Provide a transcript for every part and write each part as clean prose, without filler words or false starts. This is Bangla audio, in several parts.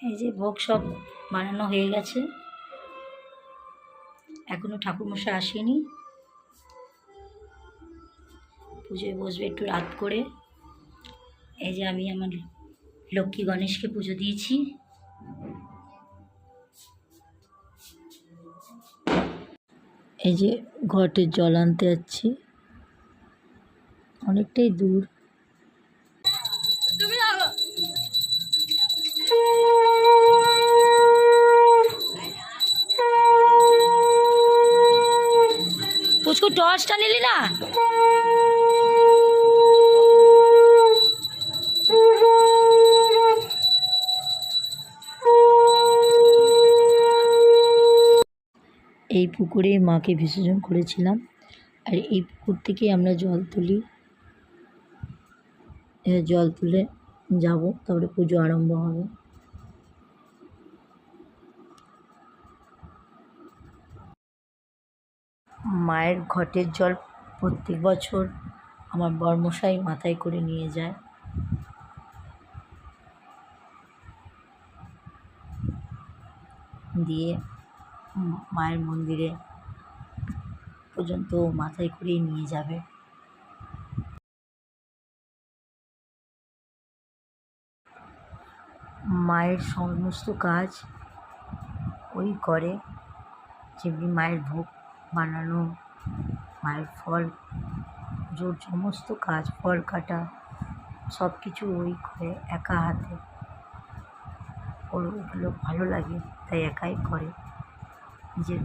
এই যে ভোগ সব বানানো হয়ে গেছে, এখনো ঠাকুরমশাই আসেনি। পুজোয় বসবে একটু রাত করে। এই যে আমি আমার লক্ষ্মী গণেশকে পুজো দিয়েছি। এই যে ঘটের জল আনতে যাচ্ছি, অনেকটাই দূর। পুচকু টর্চটা নিলি না? এই পুকুরে মাকে বিসর্জন করেছিলাম, আর এই পুকুর থেকে আমরা জল তুলি। জল তুলে যাব, তারপরে পুজো আরম্ভ হবে। মায়ের ঘটের জল প্রত্যেক বছর আমার বর্মশাই মাথায় করে নিয়ে যায়। দিয়ে মায়ের মন্দিরে পর্যন্ত মাথায় করেই নিয়ে যাবে। মায়ের সমস্ত কাজ ওই করে, যেমনি মায়ের ভোগ বানানো, মায়ের ফল পুজোর সমস্ত কাজ, ফল কাটা, সব কিছু ওই করে একা হাতে। ওর ওগুলো ভালো লাগে, তাই একাই করে নিজের।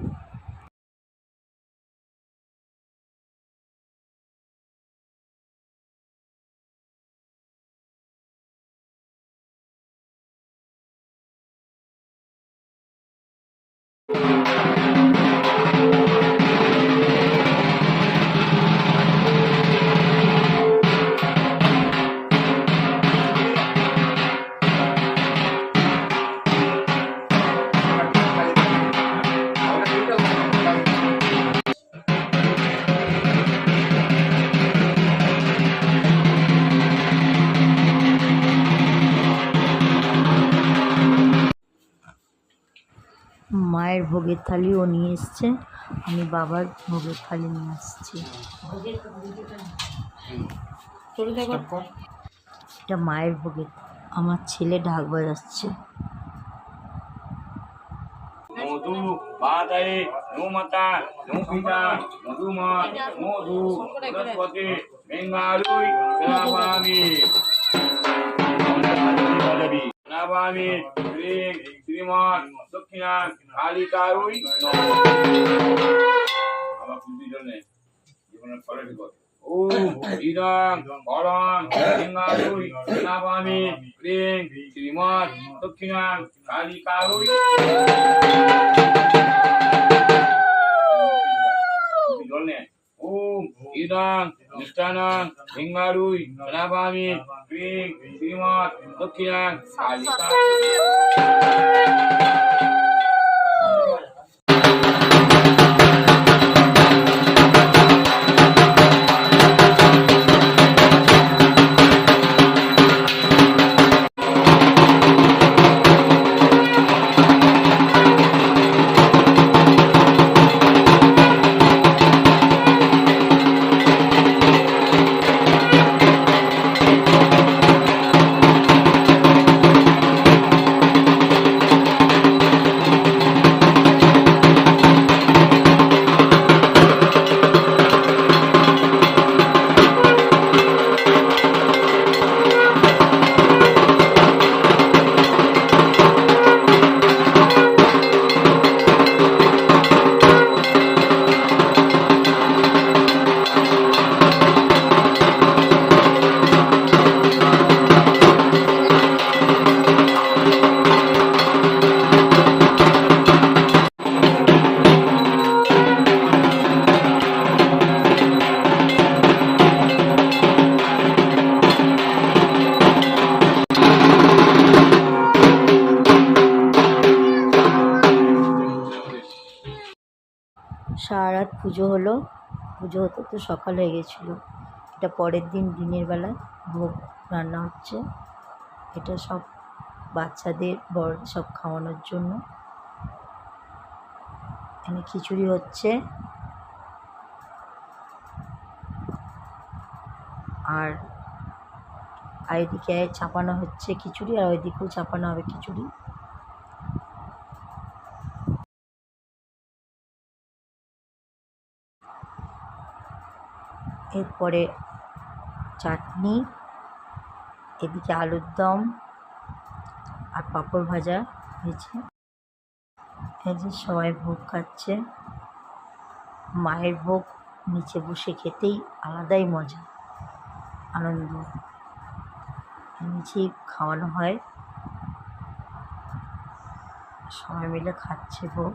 মায়ের ভোগের থালিও নিয়ে এসছে, আমি বাবার ভোগের থালি নিয়ে আসছি। এটা মায়ের ভোগের। আমার ছেলে ঢাক বাজাচ্ছে। মধু বাদায়ে নোমাতা নোপিতা মধুমা মধু বৃহস্পতি বেঙ্গালুই নাবামি নাবামি শ্রীমান দক্ষিণা কালিকারুই আমার বুদ্ধি জন্য জীবনের ফলে বিপদ ওম ইদং পরং বেঙ্গালুই নাবামি শ্রীমান দক্ষিণা কালিকারুই ওম ইদং নিষ্ঠানং বেঙ্গালুই নাবামি শ্রীমান দক্ষিণা কালিকা। সারা রাত পুজো হলো, পুজো হতে তো সকাল হয়ে গেছিলো। এটা পরের দিন দিনের বেলায় ভোগ রান্না হচ্ছে। এটা সব বাচ্চাদের বড়দের সব খাওয়ানোর জন্য। এখানে খিচুড়ি হচ্ছে, আর এদিকে চাপানো হচ্ছে খিচুড়ি, আর ওইদিকেও চাপানো হবে খিচুড়ি। এরপরে চাটনি, এদিকে আলুর দম আর পাঁপড় ভাজা হয়েছে। এই যে সবাই ভোগ খাচ্ছে। মায়ের ভোগ নিচে বসে খেতেই আলাদাই মজা, আনন্দ। নিচেই খাওয়ানো হয়, সবাই মিলে খাচ্ছে ভোগ।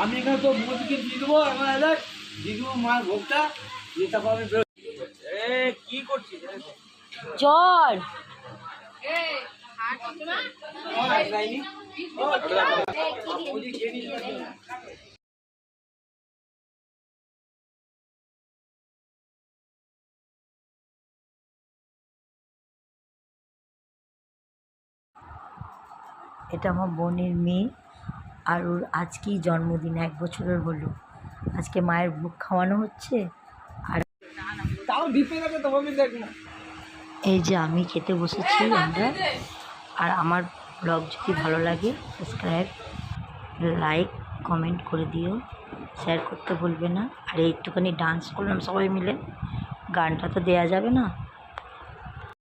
আমি এখানে তো মোদিকে দিয়ে দেবো, এখন দিয়ে দেবো মায়ের ভোগটা দিয়ে তারপর আমি কি করছি জল এটা আমার বোনের মেয়ে, আর ওর আজকেই জন্মদিন, 1 বছরের হলো। আজকে মায়ের ভোগ খাওয়ানো হচ্ছে। আর তাও ডিপে গেছে তোমাকে দেখবো। এই যে আমি খেতে বসেছি আমরা। আর আমার ব্লগ যদি ভালো লাগে সাবস্ক্রাইব, লাইক, কমেন্ট করে দিও, শেয়ার করতে ভুলবে না। আর একটুখানি ডান্স করলাম সবাই মিলে, গানটা তো দেয়া যাবে না।